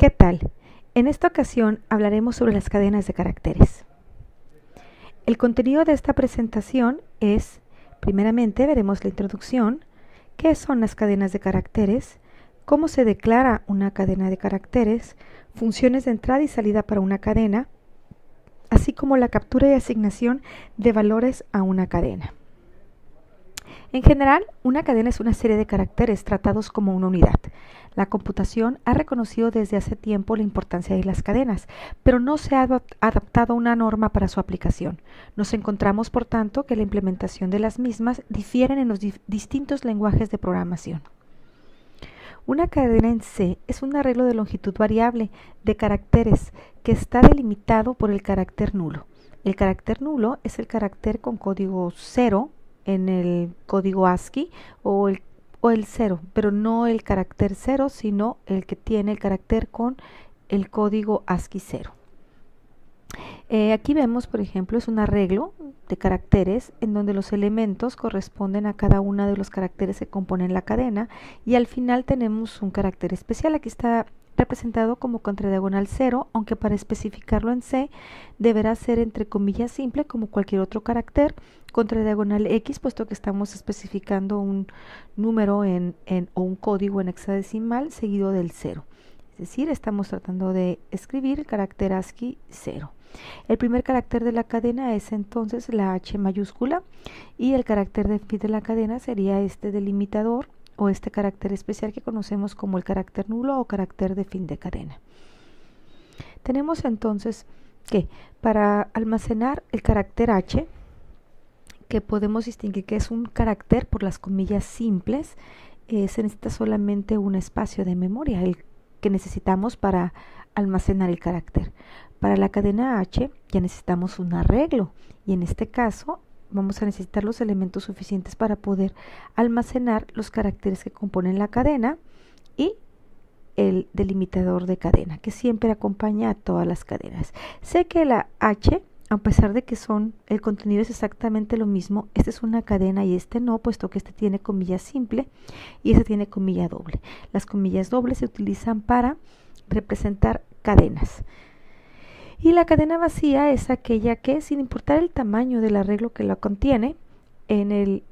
¿Qué tal? En esta ocasión hablaremos sobre las cadenas de caracteres. El contenido de esta presentación es, primeramente veremos la introducción, qué son las cadenas de caracteres, cómo se declara una cadena de caracteres, funciones de entrada y salida para una cadena, así como la captura y asignación de valores a una cadena. En general, una cadena es una serie de caracteres tratados como una unidad. La computación ha reconocido desde hace tiempo la importancia de las cadenas, pero no se ha adaptado una norma para su aplicación. Nos encontramos, por tanto, que la implementación de las mismas difieren en los distintos lenguajes de programación. Una cadena en C es un arreglo de longitud variable de caracteres que está delimitado por el carácter nulo. El carácter nulo es el carácter con código 0 en el código ASCII o el 0, pero no el carácter 0, sino el que tiene el carácter con el código ASCII 0. Aquí vemos, por ejemplo, es un arreglo de caracteres en donde los elementos corresponden a cada uno de los caracteres que componen la cadena y al final tenemos un carácter especial. Aquí está representado como contradiagonal 0, aunque para especificarlo en C deberá ser entre comillas simple como cualquier otro carácter, contradiagonal X, puesto que estamos especificando un número o un código en hexadecimal seguido del 0. Es decir, estamos tratando de escribir el carácter ASCII 0. El primer carácter de la cadena es entonces la H mayúscula y el carácter de fin de la cadena sería este delimitador o este carácter especial que conocemos como el carácter nulo o carácter de fin de cadena. Tenemos entonces que para almacenar el carácter H, que podemos distinguir que es un carácter por las comillas simples, se necesita solamente un espacio de memoria, el que necesitamos para almacenar el carácter. Para la cadena H ya necesitamos un arreglo y en este caso vamos a necesitar los elementos suficientes para poder almacenar los caracteres que componen la cadena y el delimitador de cadena que siempre acompaña a todas las cadenas. Sé que la H, a pesar de que el contenido es exactamente lo mismo, esta es una cadena y este no, puesto que este tiene comilla simple y este tiene comilla doble. Las comillas dobles se utilizan para representar cadenas. Y la cadena vacía es aquella que, sin importar el tamaño del arreglo que la contiene, en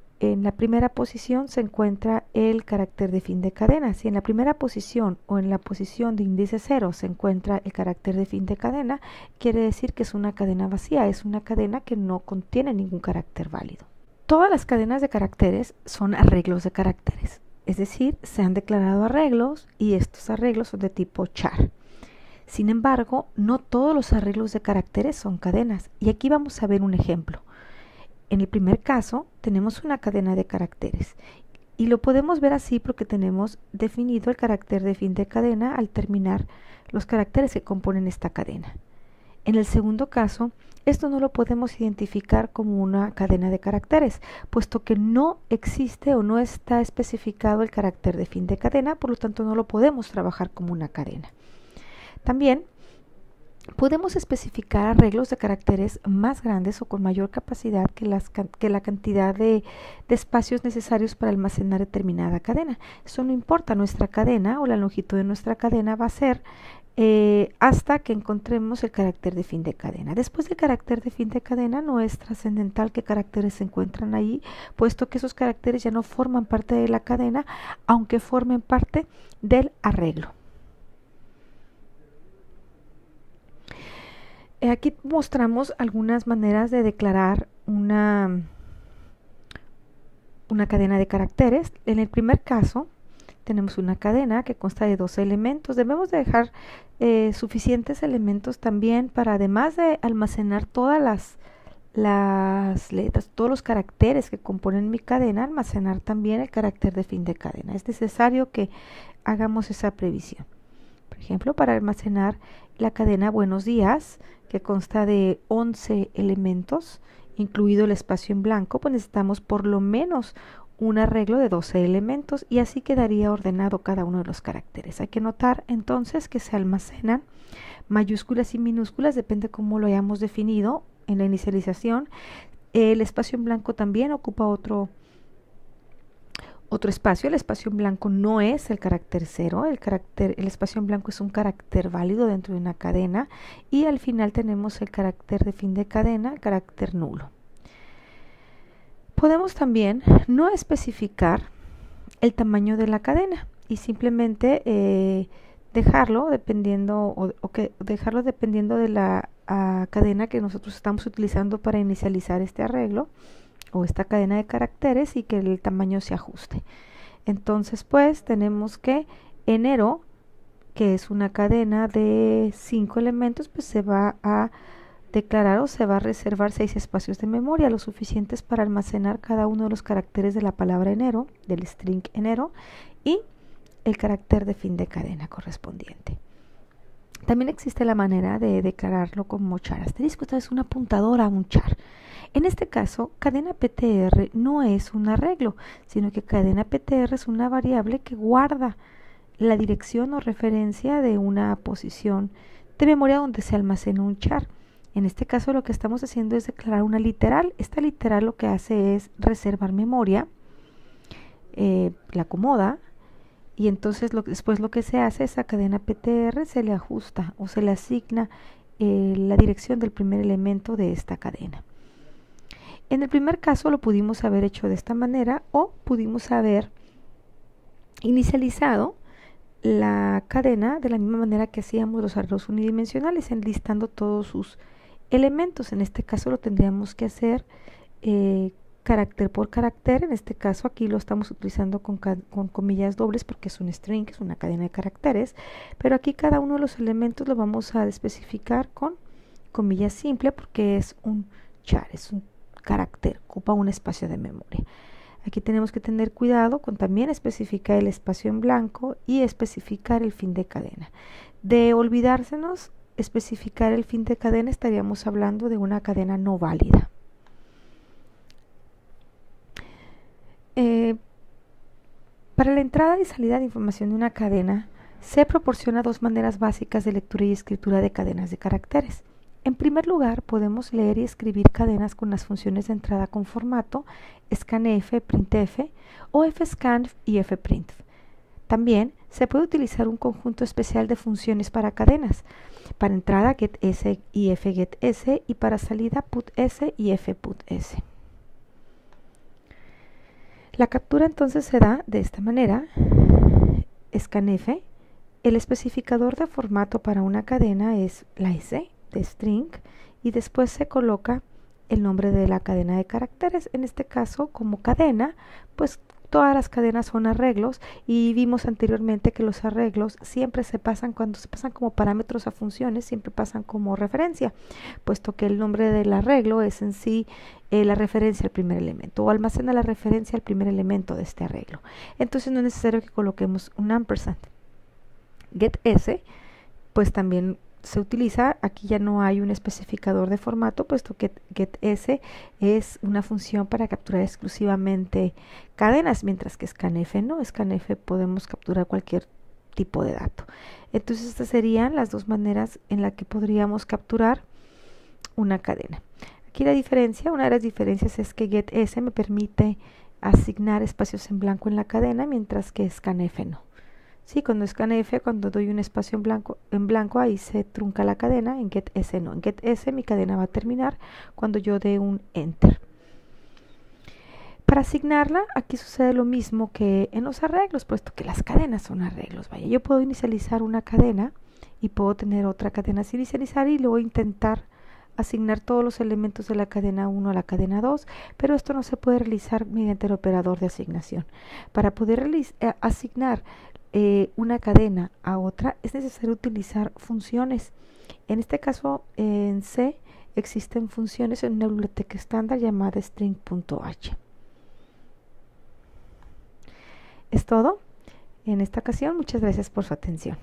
la primera posición se encuentra el carácter de fin de cadena. Si en la primera posición o en la posición de índice 0 se encuentra el carácter de fin de cadena, quiere decir que es una cadena vacía, es una cadena que no contiene ningún carácter válido. Todas las cadenas de caracteres son arreglos de caracteres, es decir, se han declarado arreglos y estos arreglos son de tipo char. Sin embargo, no todos los arreglos de caracteres son cadenas y aquí vamos a ver un ejemplo. En el primer caso tenemos una cadena de caracteres y lo podemos ver así porque tenemos definido el carácter de fin de cadena al terminar los caracteres que componen esta cadena. En el segundo caso, esto no lo podemos identificar como una cadena de caracteres, puesto que no existe o no está especificado el carácter de fin de cadena, por lo tanto no lo podemos trabajar como una cadena. También podemos especificar arreglos de caracteres más grandes o con mayor capacidad que la cantidad de espacios necesarios para almacenar determinada cadena. Eso no importa, nuestra cadena o la longitud de nuestra cadena va a ser hasta que encontremos el carácter de fin de cadena. Después del carácter de fin de cadena no es trascendental qué caracteres se encuentran ahí, puesto que esos caracteres ya no forman parte de la cadena, aunque formen parte del arreglo. Aquí mostramos algunas maneras de declarar una cadena de caracteres. En el primer caso tenemos una cadena que consta de 12 elementos. Debemos de dejar suficientes elementos también para, además de almacenar todas las letras, todos los caracteres que componen mi cadena, almacenar también el carácter de fin de cadena. Es necesario que hagamos esa previsión. Por ejemplo, para almacenar la cadena buenos días, que consta de 11 elementos, incluido el espacio en blanco, pues necesitamos por lo menos un arreglo de 12 elementos y así quedaría ordenado cada uno de los caracteres. Hay que notar entonces que se almacenan mayúsculas y minúsculas, depende cómo lo hayamos definido en la inicialización. El espacio en blanco también ocupa otro otro espacio. El espacio en blanco no es el carácter 0, el espacio en blanco es un carácter válido dentro de una cadena, y al final tenemos el carácter de fin de cadena, carácter nulo. Podemos también no especificar el tamaño de la cadena y simplemente dejarlo dependiendo dejarlo dependiendo de la cadena que nosotros estamos utilizando para inicializar este arreglo o esta cadena de caracteres, y que el tamaño se ajuste. Entonces, pues tenemos que enero, que es una cadena de 5 elementos, pues se va a declarar o se va a reservar 6 espacios de memoria, lo suficientes para almacenar cada uno de los caracteres de la palabra enero, del string enero, y el carácter de fin de cadena correspondiente. También existe la manera de declararlo como char asterisco. Esta es una apuntadora a un char. En este caso, cadena PTR no es un arreglo, sino que cadena PTR es una variable que guarda la dirección o referencia de una posición de memoria donde se almacena un char. En este caso, lo que estamos haciendo es declarar una literal. Esta literal lo que hace es reservar memoria, la acomoda, y entonces después lo que se hace es a cadena PTR se le ajusta o se le asigna la dirección del primer elemento de esta cadena. En el primer caso lo pudimos haber hecho de esta manera, o pudimos haber inicializado la cadena de la misma manera que hacíamos los arreglos unidimensionales, enlistando todos sus elementos. En este caso lo tendríamos que hacer carácter por carácter. En este caso aquí lo estamos utilizando con comillas dobles porque es un string, es una cadena de caracteres, pero aquí cada uno de los elementos lo vamos a especificar con comillas simple porque es un char, es un carácter, ocupa un espacio de memoria. Aquí tenemos que tener cuidado con también especificar el espacio en blanco y especificar el fin de cadena. De olvidársenos especificar el fin de cadena, estaríamos hablando de una cadena no válida. Para la entrada y salida de información de una cadena, se proporciona dos maneras básicas de lectura y escritura de cadenas de caracteres. En primer lugar, podemos leer y escribir cadenas con las funciones de entrada con formato scanf, printf o fscanf y fprintf. También se puede utilizar un conjunto especial de funciones para cadenas. Para entrada getS y fgetS, y para salida putS y fputS. La captura entonces se da de esta manera. Scanf, el especificador de formato para una cadena es la S de string, y después se coloca el nombre de la cadena de caracteres. En este caso, como cadena, pues todas las cadenas son arreglos, y vimos anteriormente que los arreglos siempre se pasan, cuando se pasan como parámetros a funciones, siempre pasan como referencia, puesto que el nombre del arreglo es en sí la referencia al primer elemento, o almacena la referencia al primer elemento de este arreglo. Entonces no es necesario que coloquemos un ampersand. GetS, pues también se utiliza, aquí ya no hay un especificador de formato, puesto que getS es una función para capturar exclusivamente cadenas, mientras que scanf no. Scanf podemos capturar cualquier tipo de dato. Entonces estas serían las dos maneras en las que podríamos capturar una cadena. Aquí la diferencia, una de las diferencias es que getS me permite asignar espacios en blanco en la cadena, mientras que scanf no. Sí, cuando scanf, cuando doy un espacio en blanco, ahí se trunca la cadena. En getS no. En getS mi cadena va a terminar cuando yo dé un enter. Para asignarla, aquí sucede lo mismo que en los arreglos, puesto que las cadenas son arreglos. Vaya, yo puedo inicializar una cadena y puedo tener otra cadena sin inicializar y luego intentar asignar todos los elementos de la cadena 1 a la cadena 2, pero esto no se puede realizar mediante el operador de asignación. Para poder asignar una cadena a otra es necesario utilizar funciones. En este caso, en C existen funciones en una biblioteca estándar llamada string.h. Es todo en esta ocasión. Muchas gracias por su atención.